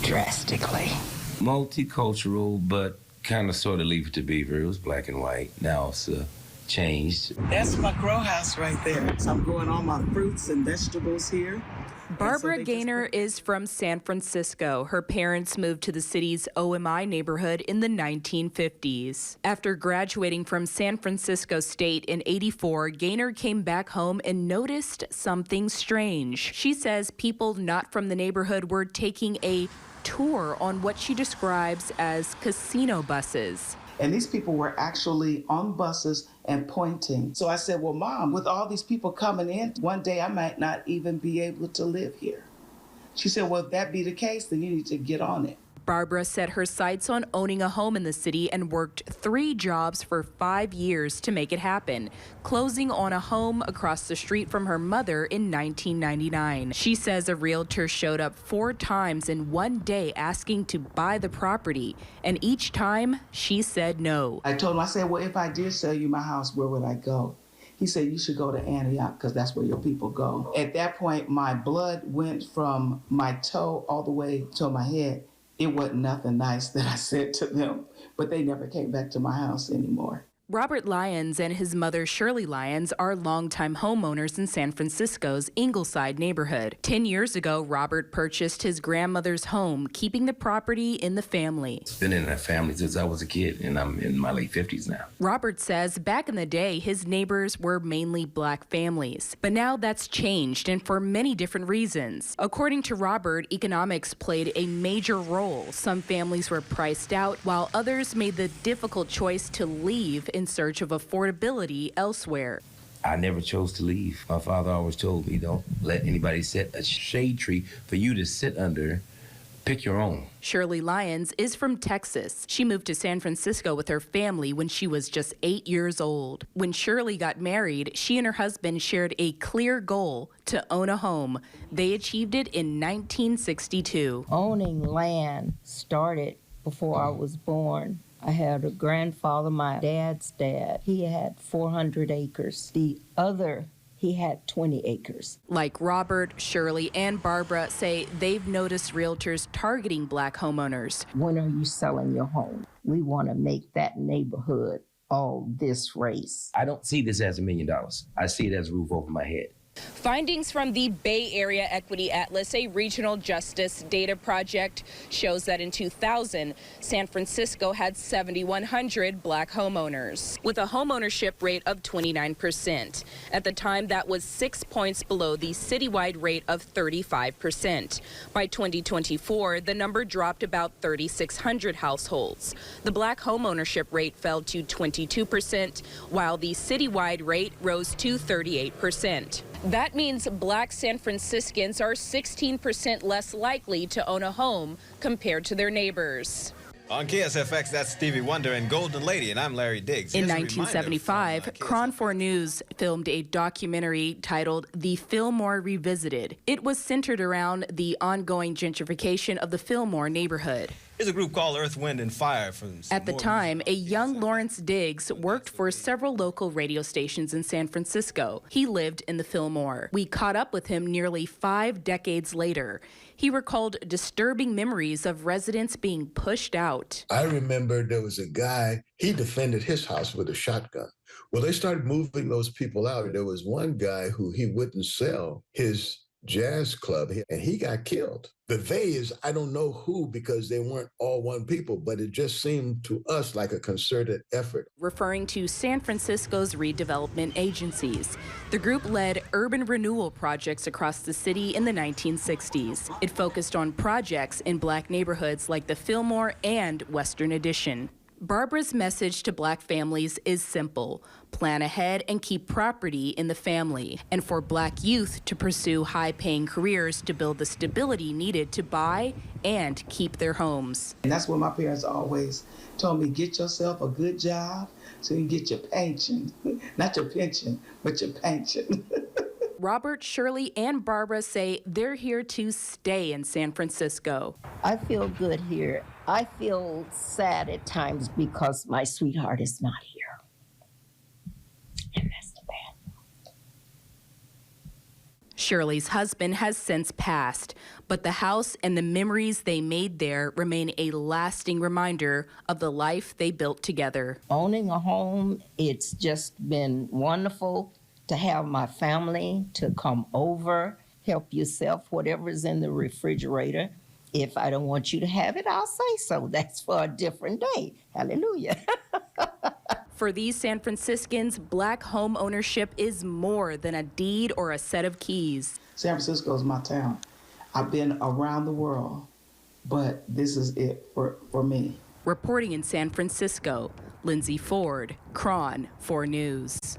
drastically. Multicultural, but kind of sort of leave it to beaver. It was black and white. Now it's changed. That's my grow house right there. So I'm growing all my fruits and vegetables here. Barbara Gaynor is from San Francisco. Her parents moved to the city's OMI neighborhood in the 1950s. After graduating from San Francisco State in '84, Gaynor came back home and noticed something strange. She says people not from the neighborhood were taking a tour on what she describes as casino buses. And these people were actually on buses and pointing. So I said, well, Mom, with all these people coming in, one day I might not even be able to live here. She said, well, if that be the case, then you need to get on it. Barbara set her sights on owning a home in the city and worked 3 jobs for 5 years to make it happen, closing on a home across the street from her mother in 1999. She says a realtor showed up 4 times in one day asking to buy the property, and each time she said no. I told him, I said, well, if I did sell you my house, where would I go? He said, you should go to Antioch because that's where your people go. At that point, my blood went from my toe all the way to my head. It wasn't nothing nice that I said to them, but they never came back to my house anymore. Robert Lyons and his mother Shirley Lyons are longtime homeowners in San Francisco's Ingleside neighborhood. 10 years ago, Robert purchased his grandmother's home, keeping the property in the family. It's been in that family since I was a kid, and I'm in my late 50s now. Robert says back in the day, his neighbors were mainly black families. But now that's changed, and for many different reasons. According to Robert, economics played a major role. Some families were priced out, while others made the difficult choice to leave in search of affordability elsewhere. I never chose to leave. My father always told me, don't let anybody set a shade tree for you to sit under. Pick your own. Shirley Lyons is from Texas. She moved to San Francisco with her family when she was just 8 years old. When Shirley got married, she and her husband shared a clear goal to own a home. They achieved it in 1962. Owning land started before I was born. I had a grandfather, my dad's dad. He had 400 acres. The other, he had 20 acres. Like Robert, Shirley, and Barbara say they've noticed realtors targeting black homeowners. When are you selling your home? We want to make that neighborhood all this race. I don't see this as $1 million. I see it as a roof over my head. Findings from the Bay Area Equity Atlas, a regional justice data project, shows that in 2000, San Francisco had 7,100 black homeowners, with a homeownership rate of 29%. At the time, that was 6 points below the citywide rate of 35%. By 2024, the number dropped about 3,600 households. The black homeownership rate fell to 22%, while the citywide rate rose to 38%. That means black San Franciscans are 16% less likely to own a home compared to their neighbors. On KSFX, that's Stevie Wonder and Golden Lady, and I'm Larry Diggs. In 1975, KRON 4 News filmed a documentary titled The Fillmore Revisited. It was centered around the ongoing gentrification of the Fillmore neighborhood. Here's a group called Earth, Wind, and Fire. At the time, a young Lawrence Diggs worked for several local radio stations in San Francisco. He lived in the Fillmore. We caught up with him nearly 5 decades later. He recalled disturbing memories of residents being pushed out. I remember there was a guy, he defended his house with a shotgun. Well, they started moving those people out. There was one guy who he wouldn't sell his jazz club, and he got killed. The they is, I don't know who, because they weren't all one people, but it just seemed to us like a concerted effort. Referring to San Francisco's redevelopment agencies, the group led urban renewal projects across the city in the 1960s. It focused on projects in black neighborhoods like the Fillmore and Western Addition. Barbara's message to black families is simple: plan ahead and keep property in the family, and for black youth to pursue high-paying careers to build the stability needed to buy and keep their homes. And that's what my parents always told me: get yourself a good job so you can get your pension. Not your pension, but your pension. Robert, Shirley, and Barbara say they're here to stay in San Francisco. I feel good here. I feel sad at times because my sweetheart is not here. And that's the bad. Shirley's husband has since passed, but the house and the memories they made there remain a lasting reminder of the life they built together. Owning a home, it's just been wonderful to have my family to come over, help yourself, whatever's in the refrigerator. If I don't want you to have it, I'll say so. That's for a different day. Hallelujah. For these San Franciscans, Black home ownership is more than a deed or a set of keys. San Francisco is my town. I've been around the world, but this is it for me. Reporting in San Francisco, Lindsey Ford, Cron 4 News.